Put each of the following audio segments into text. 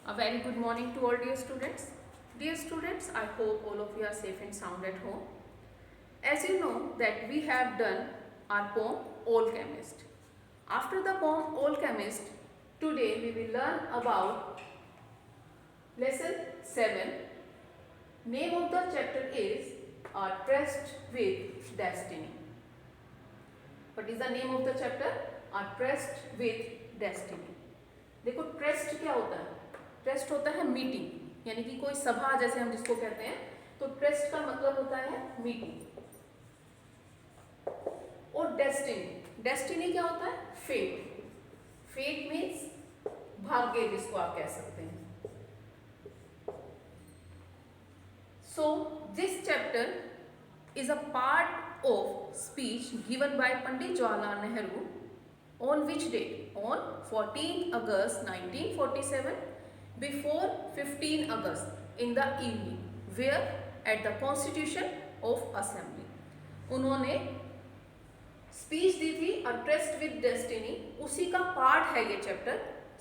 A very good morning to all dear students. Dear students, I hope all of you are safe and sound at home. As you know that we have done our poem Alchemist. After the poem Alchemist, today we will learn about lesson 7. Name of the chapter is Are Pressed with Destiny. What is the name of the chapter? Are Pressed with Destiny. देखो trust क्या होता है? Trust होता है meeting, यानी कि कोई सभा जैसे हम जिसको कहते हैं, तो ट्रस्ट का मतलब होता है मीटिंग। और डेस्टिनी, डेस्टिनी क्या होता है? फेट। फेट मीन्स भाग्य, जिसको आप कह सकते हैं। So this chapter is a part of speech given by Pandit Jawaharlal Nehru on which date? On 14 August 1947 before 15 August in the evening, where at the Constitution of Assembly. उन्होंने स्पीच दी थी A Trust with Destiny, उसी का part है ये chapter.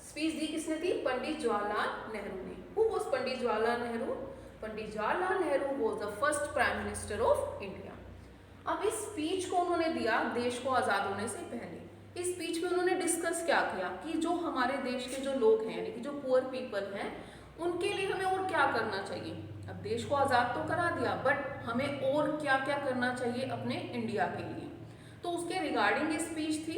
Speech दी किसने थी? पंडित जवाहरलाल नेहरू ने। Who was Pandit Jawaharlal Nehru? Pandit Jawaharlal Nehru was the first Prime Minister of India. अब इस स्पीच को उन्होंने दिया देश को आज़ाद होने से पहले। इस स्पीच में उन्होंने डिस्कस क्या किया कि जो हमारे देश के जो लोग हैं, यानी कि जो पुअर पीपल हैं, उनके लिए हमें और क्या करना चाहिए। अब देश को आज़ाद तो करा दिया, बट हमें और क्या क्या करना चाहिए अपने इंडिया के लिए, तो उसके रिगार्डिंग ये स्पीच थी।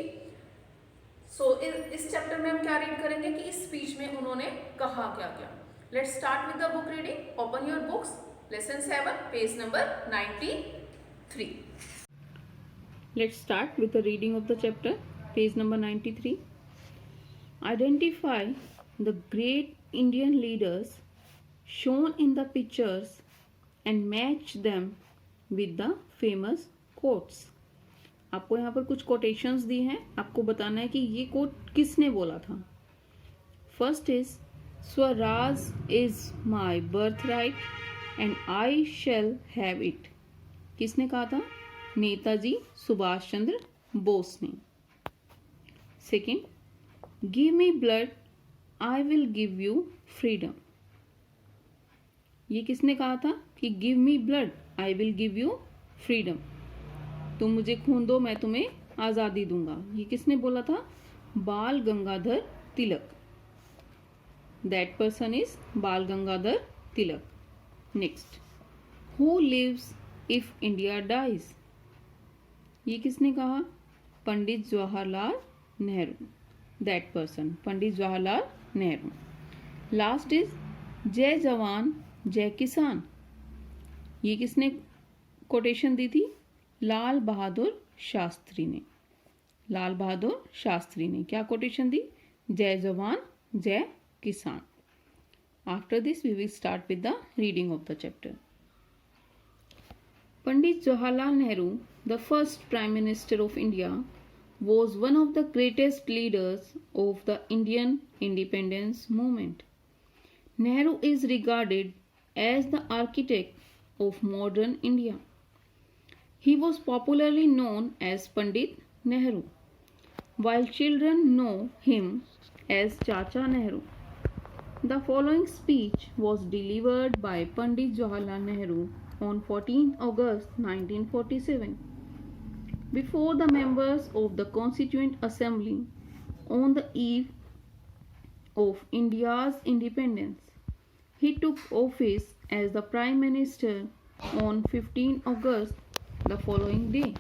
सो इस चैप्टर में हम क्या रीड करेंगे कि इस स्पीच में उन्होंने कहा क्या क्या। Let's start with the book reading. Open your books, lesson 7, page number 93. Let's start with the reading of the chapter. Page number 93. Identify the great Indian leaders shown in the pictures and match them with the famous quotes. आपको यहाँ पर कुछ quotations दी हैं, आपको बताना है कि ये quote किसने बोला था। First is Swaraj is my birthright and I shall have it. किसने कहा था? नेताजी सुभाष चंद्र बोस ने। Second, give me blood I will give you freedom. ये किसने कहा था कि give me blood I will give you freedom, तुम मुझे खून दो मैं तुम्हें आज़ादी दूंगा। ये किसने बोला था? Bal Gangadhar Tilak. That person is Bal Gangadhar Tilak. Next, who lives if India dies. ये किसने कहा? Pandit Jawaharlal Nehru. That person Pandit Jawaharlal Nehru. Last is जय जवान जय किसान। ये किसने कोटेशन दी थी? लाल बहादुर शास्त्री ने। लाल बहादुर शास्त्री ने क्या कोटेशन दी? जय जवान जय किसान। After this we will start with the reading of the chapter. Pandit Jawaharlal Nehru, the first Prime Minister of India, was one of the greatest leaders of the Indian independence movement. Nehru is regarded as the architect of modern India. He was popularly known as Pandit Nehru, while children know him as Chacha Nehru. The following speech was delivered by Pandit Jawaharlal Nehru on 14 August 1947 before the members of the Constituent Assembly on the eve of India's independence. He took office as the Prime Minister on 15 August the following day.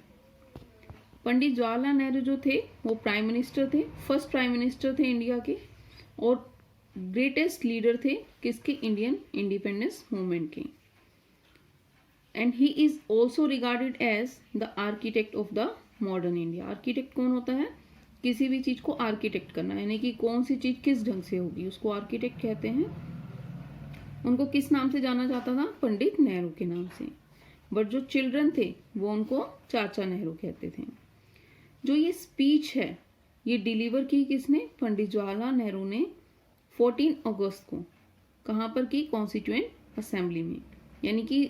Pandit Jawaharlal Nehru जो थे वो prime minister थे, first prime minister थे India के, और greatest leader थे किसके? Indian independence movement के। And he is also regarded as the architect of the modern India. Architect कौन होता है? किसी भी चीज को आर्किटेक्ट करना, यानी कि कौन सी चीज किस ढंग से होगी उसको आर्किटेक्ट कहते हैं। उनको किस नाम से जाना जाता था? पंडित नेहरू के नाम से। बट जो चिल्ड्रन थे वो उनको चाचा नेहरू कहते थे। जो ये स्पीच है ये डिलीवर की किसने? पंडित जवाहरलाल नेहरू ने 14 अगस्त को। कहाँ पर की? कॉन्स्टिट्यूएंट असेंबली में, यानी कि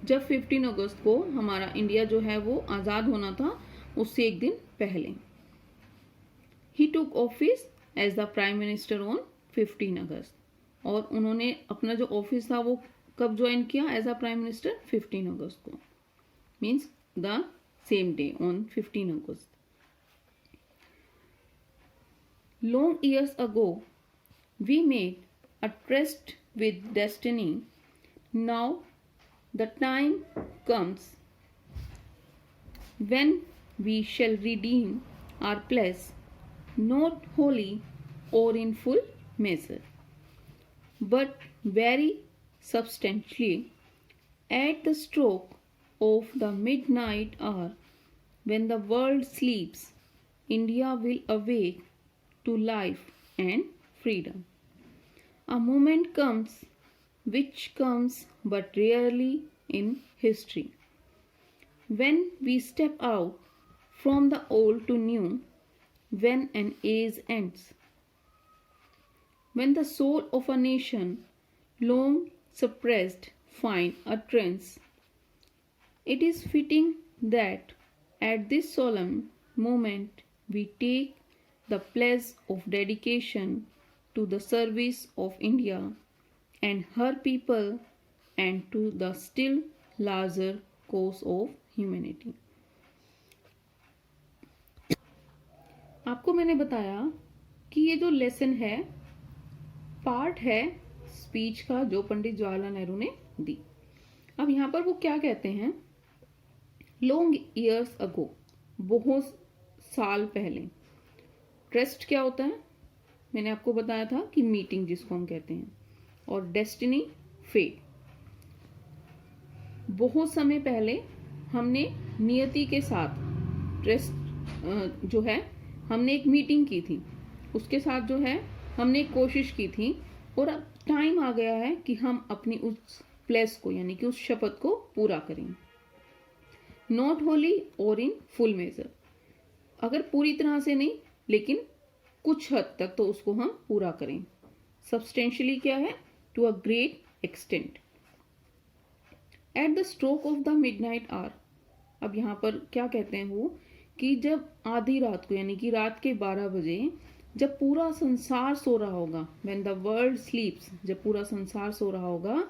जब 15 अगस्त को हमारा इंडिया जो है वो आज़ाद होना था उससे एक दिन पहले। He took office as the prime minister on 15 August, और उन्होंने अपना जो ऑफिस था वो कब ज्वाइन किया एज अ प्राइम मिनिस्टर? 15 अगस्त को, means the same day on 15 August. Long years ago, we made a tryst with destiny. Now the time comes when we shall redeem our place, not wholly or in full measure, but very substantially at the stroke of the midnight hour, when the world sleeps, India will awake to life and freedom. A moment comes which comes but rarely in history, when we step out from the old to new, when an age ends, when the soul of a nation long suppressed find utterance. It is fitting that at this solemn moment we take the pledge of dedication to the service of India and her people and to the still larger cause of humanity. आपको मैंने बताया कि ये जो lesson है part है speech का जो पंडित जवाहरलाल नेहरू ने दी. अब यहाँ पर वो क्या कहते हैं? लॉन्ग ईयर्स अगो, बहुत साल पहले. ट्रस्ट क्या होता है? मैंने आपको बताया था कि मीटिंग जिसको हम कहते हैं, और डेस्टिनी फेट. बहुत समय पहले हमने नियति के साथ ट्रस्ट जो है हमने एक मीटिंग की थी, उसके साथ जो है हमने एक कोशिश की थी, और अब टाइम आ गया है कि हम अपनी उस प्लेस को यानी कि उस शपथ को पूरा करें. नॉट होली और इन फुल मेजर, अगर पूरी तरह से नहीं लेकिन कुछ हद तक तो उसको हम पूरा करें. सब्सटेंशियली क्या है? To a great extent. At the stroke of the midnight hour, अब यहाँ पर क्या कहते हैं वो कि जब आधी रात को यानी कि रात के 12 बजे जब पूरा संसार सो रहा होगा, व्हेन द वर्ल्ड स्लीप्स, जब पूरा संसार सो रहा होगा,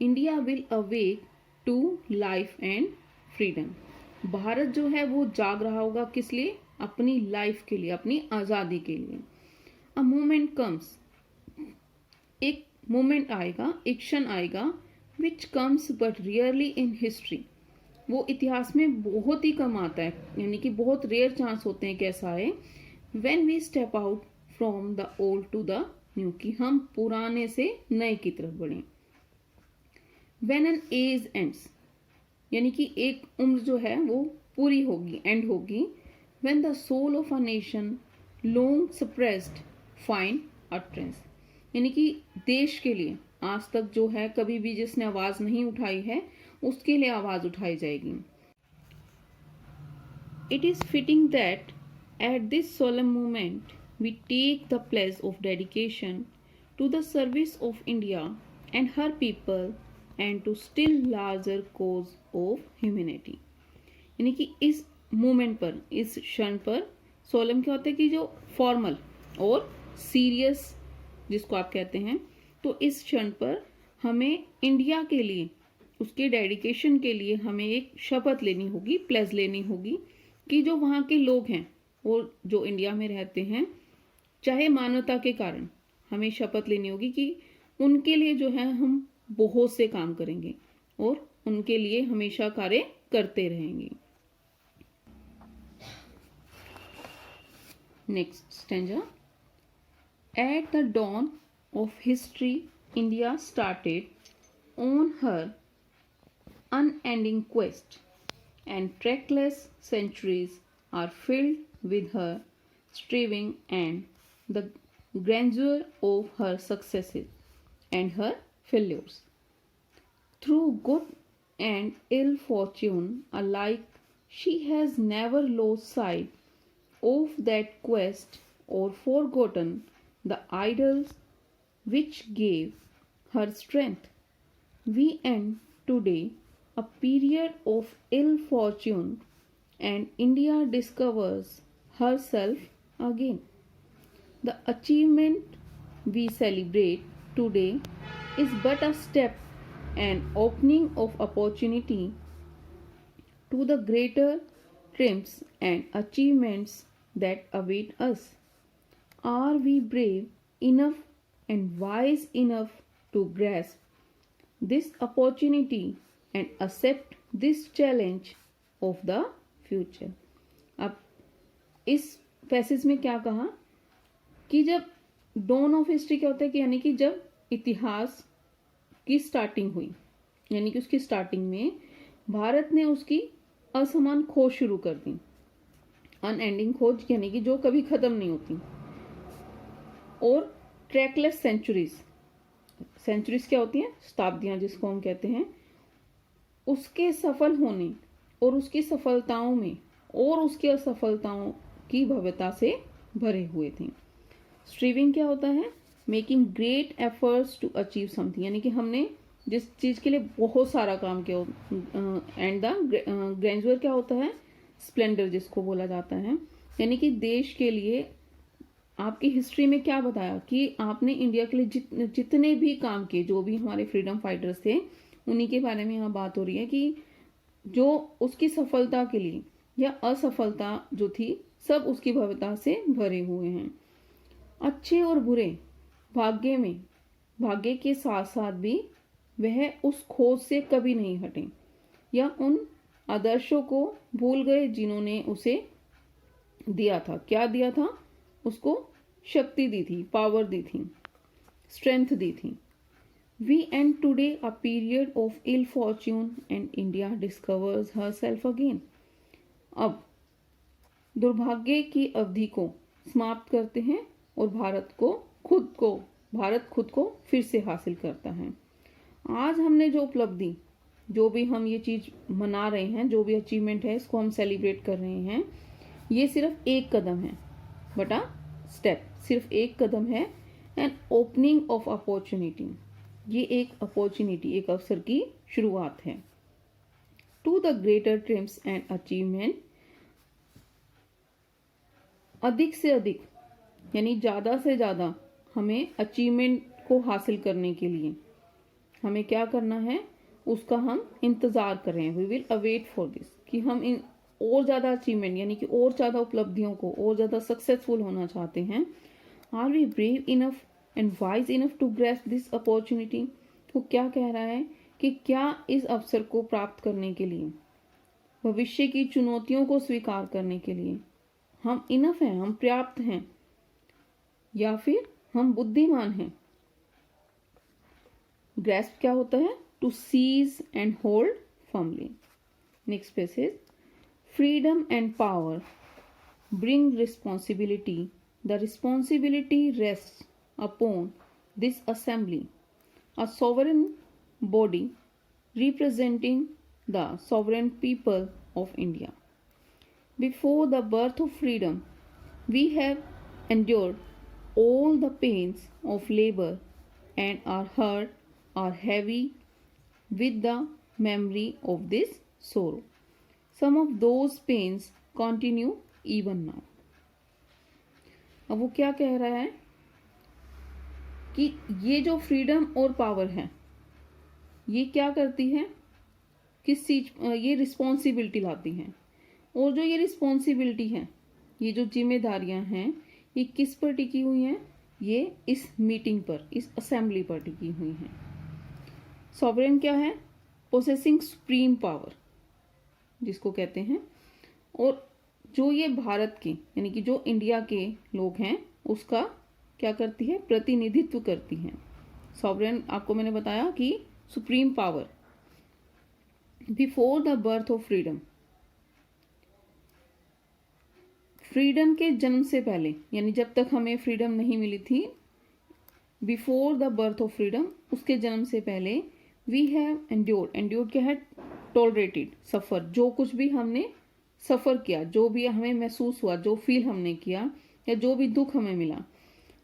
India will awake to life and freedom. Bharat जो है वो जाग रहा होगा, किस लिए? अपनी लाइफ के लिए, अपनी आज़ादी के लिए. अ मोमेंट कम्स, एक मोमेंट आएगा, एक क्षण आएगा, which comes but rarely in history, वो इतिहास में बहुत ही कम आता है, यानी कि बहुत रेयर चांस होते हैं कैसा है. When we step out from the old to the new, कि हम पुराने से नए की तरफ बढ़ें. व्हेन एन एज एंड्स, यानी कि एक उम्र जो है वो पूरी होगी, एंड होगी. When the soul of a nation long suppressed find utterance, यानी कि देश के लिए आज तक जो है कभी भी जिसने आवाज नहीं उठाई है उसके लिए आवाज उठाई जाएगी. It is fitting that at this solemn moment we take the pledge of dedication to the service of India and her people and to still larger cause of humanity. यानी कि इस मोमेंट पर, इस क्षण पर, सोलम क्या होता है कि जो फॉर्मल और सीरियस जिसको आप कहते हैं, तो इस क्षण पर हमें इंडिया के लिए, उसके डेडिकेशन के लिए हमें एक शपथ लेनी होगी, प्लेज लेनी होगी कि जो वहाँ के लोग हैं और जो इंडिया में रहते हैं, चाहे मानवता के कारण, हमें शपथ लेनी होगी कि उनके लिए जो है हम बहुत से काम करेंगे और उनके लिए हमेशा कार्य करते रहेंगे. Next stanza. At the dawn of history, India started on her unending quest, and trackless centuries are filled with her striving and the grandeur of her successes and her failures. Through good and ill fortune alike, she has never lost sight of that quest or forgotten the idols which gave her strength. We end today a period of ill fortune, and India discovers herself again. The achievement we celebrate today is but a step, an opening of opportunity to the greater triumphs and achievements that await us. Are we brave enough and wise enough to grasp this opportunity and accept this challenge of the future? अब इस passage में क्या कहा कि जब don of history क्या होता है कि यानी कि जब इतिहास की स्टार्टिंग हुई, यानी कि उसकी स्टार्टिंग में भारत ने उसकी असमान खोज शुरू कर दी, अनएंडिंग खोज यानी कि जो कभी खत्म नहीं होती, और ट्रैकलेस सेंचुरीज क्या होती हैं, शताब्दियां जिसको हम कहते हैं, उसके सफल होने और उसकी सफलताओं में और उसकी असफलताओं की भव्यता से भरे हुए थे। स्ट्रीविंग क्या होता है, making great efforts to achieve something, यानी कि हमने जिस चीज के लिए बहुत सारा काम किया। एंड द ग्रैंडर क्या होता है, स्प्लेंडर जिसको बोला जाता है, यानी कि देश के लिए आपकी हिस्ट्री में क्या बताया कि आपने इंडिया के लिए जितने भी काम किए, जो भी हमारे फ्रीडम फाइटर्स थे, उन्हीं के बारे में यहाँ बात हो रही है कि जो उसकी सफलता के लिए या असफलता जो थी, सब उसकी भव्यता से भरे हुए हैं। अच्छे और बुरे भाग्य के साथ साथ भी वह उस खोज से कभी नहीं हटे या उन आदर्शों को भूल गए जिन्होंने उसे दिया था। क्या दिया था, उसको शक्ति दी थी, पावर दी थी, स्ट्रेंथ दी थी। We end today a period of ill fortune and India discovers herself again. अब दुर्भाग्य की अवधि को समाप्त करते हैं और भारत खुद को फिर से हासिल करता है। आज हमने जो उपलब्धि, जो भी हम ये चीज मना रहे हैं, जो भी अचीवमेंट है, इसको हम सेलिब्रेट कर रहे हैं, ये सिर्फ एक कदम है, बटा स्टेप, सिर्फ एक कदम है। एन ओपनिंग ऑफ अपॉर्चुनिटी, ये एक अपॉर्चुनिटी, एक अवसर की शुरुआत है। To the greater triumphs and achievement, अधिक से अधिक यानी ज्यादा से ज्यादा हमें अचीवमेंट को हासिल करने के लिए हमें क्या करना है, उसका हम इंतजार कर रहे हैं। We will await for this, कि हम इन और ज्यादा अचीवमेंट यानी कि और ज्यादा उपलब्धियों को और ज्यादा सक्सेसफुल होना चाहते हैं। Are we brave enough and wise enough to grasp this opportunity. वो क्या कह रहा है कि क्या इस अवसर को प्राप्त करने के लिए, भविष्य की चुनौतियों को स्वीकार करने के लिए हम इनफ हैं, हम पर्याप्त हैं, या फिर हम बुद्धिमान हैं। ग्रैस्प क्या होता है, to seize and hold firmly. Next passage, freedom and power bring responsibility, the responsibility rest upon this assembly, a sovereign body representing the sovereign people of India. Before the birth of freedom, we have endured all the pains of labor, and our heart are heavy with the memory of this sorrow. Some of those pains continue even now. अब वो क्या कह रहा है कि ये जो freedom और पावर है, ये क्या करती है, किस चीज, ये रिस्पॉन्सिबिलिटी लाती है। और जो ये रिस्पॉन्सिबिलिटी है, ये जो जिम्मेदारियां हैं, ये किस पर टिकी हुई हैं, ये इस मीटिंग पर, इस असेंबली पर टिकी हुई हैं। सॉवरेन क्या है, पोसेसिंग सुप्रीम पावर जिसको कहते हैं। और जो ये भारत के यानी कि जो इंडिया के लोग हैं, उसका क्या करती है, प्रतिनिधित्व करती है। सॉवरेन आपको मैंने बताया कि supreme power. Before the birth of freedom, freedom के जन्म से पहले, यानी जब तक हमें फ्रीडम नहीं मिली थी, before the birth of freedom, उसके जन्म से पहले, वी हैव एंड्योर्ड क्या है, टॉलरेटेड, सफर, जो कुछ भी हमने सफर किया, जो भी हमें महसूस हुआ, जो फील हमने किया, या जो भी दुख हमें मिला,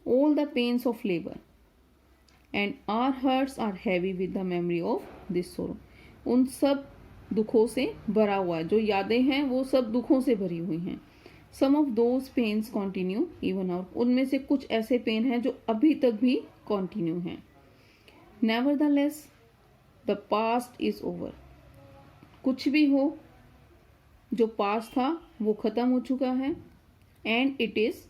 all the pains of labor, and our hearts are heavy with the memory of this sorrow. उन सब दुखों से भरा हुआ है, जो यादें हैं वो सब दुखों से भरी हुई हैं। Some of those pains continue even now. उनमें से कुछ ऐसे पेन हैं जो अभी तक भी कंटिन्यू हैं। Nevertheless, the past is over. कुछ भी हो, जो पास्ट था वो खत्म हो चुका है. And it is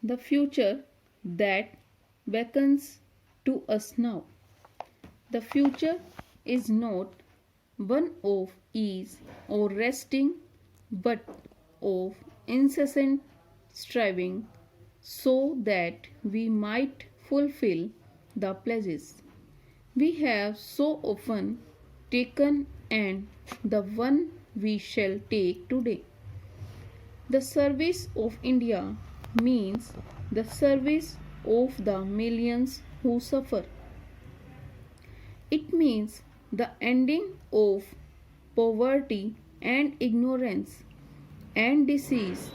the future that beckons to us now. The future is not one of ease or resting, but of incessant striving, so that we might fulfill the pledges we have so often taken and the one we shall take today. The service of India means the service of the millions who suffer. It means the ending of poverty and ignorance and disease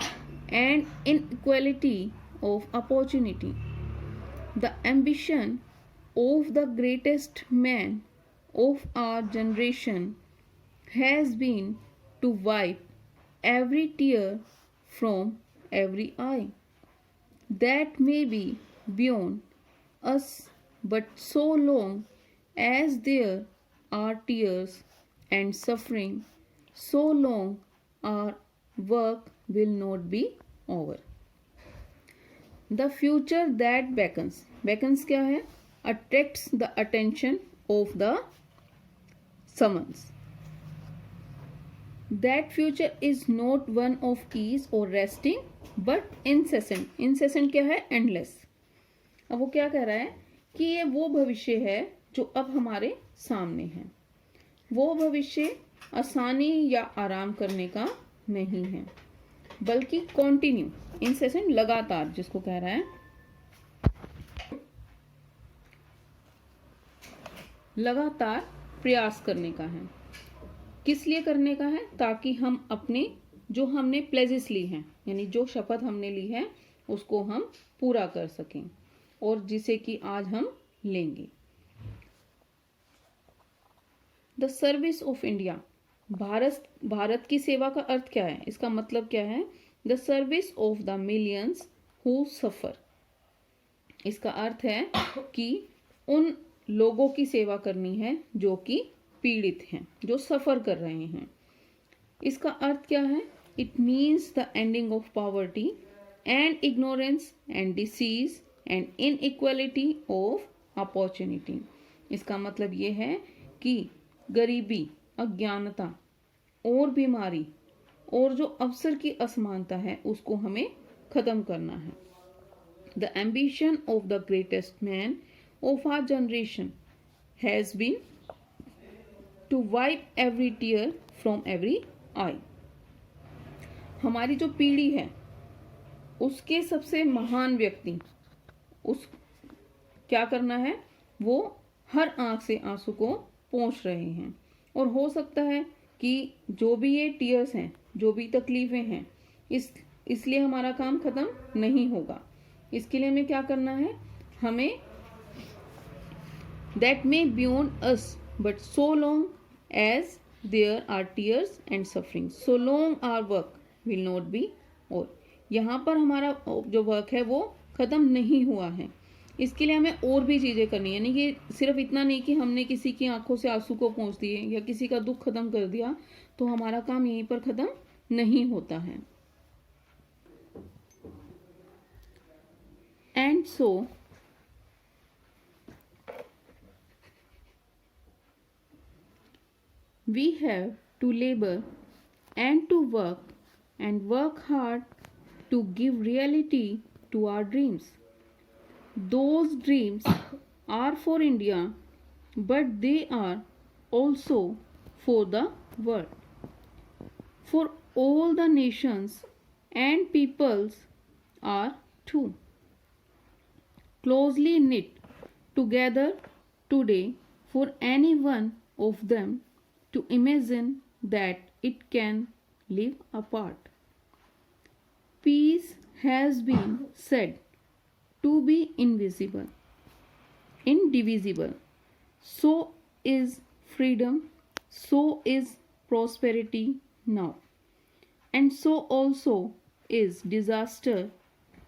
and inequality of opportunity. The ambition of the greatest man of our generation has been to wipe every tear from every eye. That may be beyond us, but so long as there are tears and suffering, so long our work will not be over. The future that beckons. Beckons क्या है? Attracts the attention of the summons. That future is not one of ease or resting, but incessant. Incessant क्या है? Endless. अब वो क्या कह रहा है कि ये वो भविष्य है जो अब हमारे सामने है. वो भविष्य आसानी या आराम करने का नहीं है, बल्कि कॉन्टिन्यू, इंसेसेंट, लगातार, जिसको कह रहा है लगातार प्रयास करने का है. किस लिए करने का है? ताकि हम अपने जो हमने प्लेजेस ली हैं, यानी जो शपथ हमने ली है, उसको हम पूरा कर सकें, और जिसे कि आज हम लेंगे. The service of India. Bharat की सेवा का अर्थ क्या है? इसका मतलब क्या है? The service of the millions who suffer. इसका अर्थ है कि उन लोगों की सेवा करनी है जो कि पीड़ित हैं, जो सफर कर रहे हैं. इसका अर्थ क्या है? It means the ending of poverty and ignorance and disease and inequality of opportunity. इसका मतलब ये है कि गरीबी, अज्ञानता और बीमारी और जो अवसर की असमानता है, उसको हमें खत्म करना है. The ambition of the greatest man of our generation has been to wipe every tear from every eye. हमारी जो पीढ़ी है, उसके सबसे महान व्यक्ति उस क्या करना है? वो हर आंख से आंसू को पोंछ रहे हैं. और हो सकता है कि जो भी ये टीयर्स हैं, जो भी तकलीफें हैं, इसलिए हमारा काम खत्म नहीं होगा. इसके लिए हमें क्या करना है? हमें that may beyond us, but so long as there are tears and suffering, so long our work will not be. और यहाँ पर हमारा जो वर्क है वो खत्म नहीं हुआ है. इसके लिए हमें और भी चीज़ें करनी है. यानी कि सिर्फ इतना नहीं कि हमने किसी की आंखों से आंसू को पोंछ दिए या किसी का दुख खत्म कर दिया, तो हमारा काम यहीं पर खत्म नहीं होता है. And so we have to labour and to work hard to give reality to our dreams. Those dreams are for India, but they are also for the world. For all the nations and peoples are too closely knit together today for any one of them to imagine that it can live apart. Peace has been said to be invisible, indivisible. So is freedom, so is prosperity now. And so also is disaster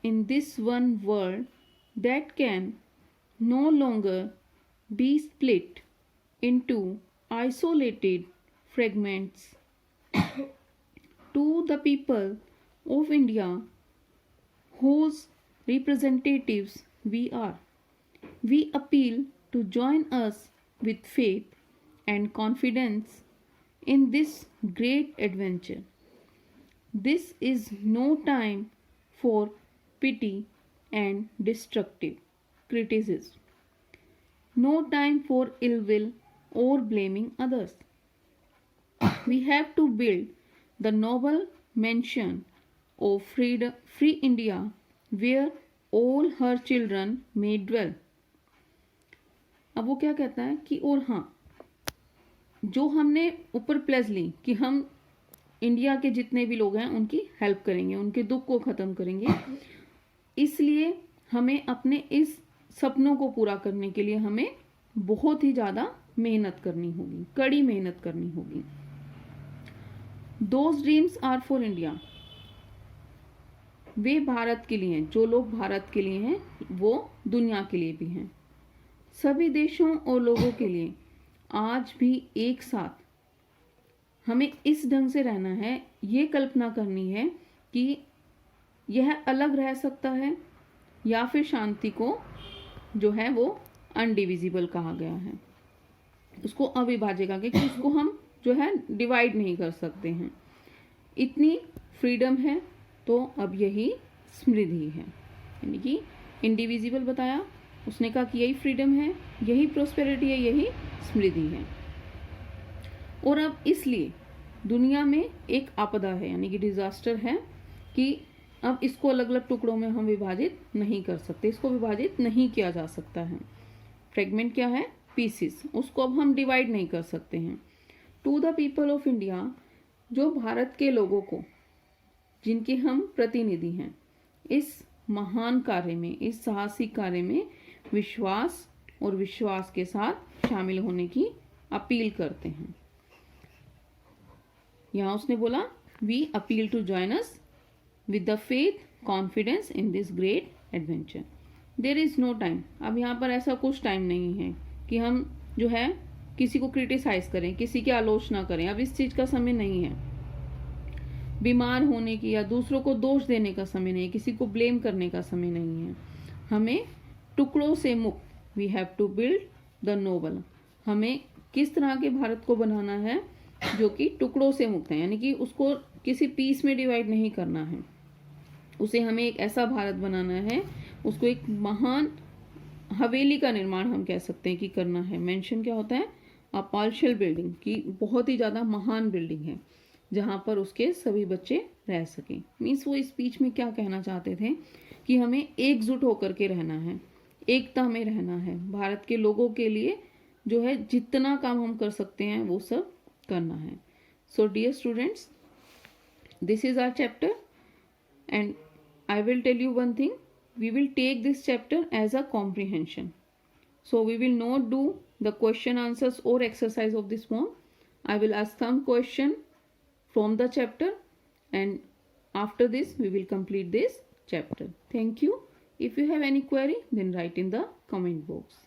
in this one world that can no longer be split into isolated fragments. To the people of India, whose representatives we are, we appeal to join us with faith and confidence in this great adventure. This is no time for pity and destructive criticism, no time for ill will or blaming others. We have to build the noble mansion of free India where all her children may dwell. अब वो क्या कहता है कि और हाँ, जो हमने ऊपर प्लेज ली कि हम इंडिया के जितने भी लोग हैं उनकी हेल्प करेंगे, उनके दुख को ख़त्म करेंगे, इसलिए हमें अपने इस सपनों को पूरा करने के लिए हमें बहुत ही ज़्यादा मेहनत करनी होगी, कड़ी मेहनत करनी होगी. Those dreams are for India. वे भारत के लिए हैं, जो लोग भारत के लिए हैं वो दुनिया के लिए भी हैं. सभी देशों और लोगों के लिए आज भी एक साथ हमें इस ढंग से रहना है, ये कल्पना करनी है कि यह अलग रह सकता है या फिर शांति को जो है वो अनडिविजिबल कहा गया है, उसको अविभाज्य कहा गया कि उसको हम जो है डिवाइड नहीं कर सकते हैं. इतनी फ्रीडम है तो अब यही समृद्धि है, यानी कि इंडिविजिबल बताया, उसने कहा कि यही फ्रीडम है, यही प्रोस्पेरिटी है, यही समृद्धि है. और अब इसलिए दुनिया में एक आपदा है, यानी कि डिजास्टर है, कि अब इसको अलग अलग टुकड़ों में हम विभाजित नहीं कर सकते, इसको विभाजित नहीं किया जा सकता है. फ्रेगमेंट क्या है? पीसेस. उसको अब हम डिवाइड नहीं कर सकते हैं. To the people of India, जो भारत के लोगों को, जिनके हम प्रतिनिधि हैं, इस महान कार्य में, इस साहसिक कार्य में विश्वास और विश्वास के साथ शामिल होने की अपील करते हैं. यहां उसने बोला we appeal to join us with the faith confidence in this great adventure. There is no time. अब यहाँ पर ऐसा कुछ टाइम नहीं है कि हम जो है किसी को क्रिटिसाइज करें, किसी की आलोचना करें. अब इस चीज का समय नहीं है. बीमार होने की या दूसरों को दोष देने का समय नहीं है, किसी को ब्लेम करने का समय नहीं है. हमें टुकड़ों से मुक्त, we have to build the noble. हमें किस तरह के भारत को बनाना है जो कि टुकड़ों से मुक्त है, यानी कि उसको किसी पीस में डिवाइड नहीं करना है. उसे हमें एक ऐसा भारत बनाना है, उसको एक महान हवेली का निर्माण हम कह सकते हैं कि करना है. मेंशन क्या होता है? अ पार्शियल बिल्डिंग, की बहुत ही ज़्यादा महान बिल्डिंग है जहाँ पर उसके सभी बच्चे रह सकें. मीन्स वो इस स्पीच में क्या कहना चाहते थे कि हमें एकजुट होकर के रहना है, एकता में रहना है, भारत के लोगों के लिए जो है जितना काम हम कर सकते हैं वो सब करना है. So dear students, this is our chapter and I will tell you one thing, we will take this chapter as a comprehension. So we will not do the question answers or exercise of this form. I will ask some question from the chapter and after this we will complete this chapter. Thank you. If you have any query then write in the comment box.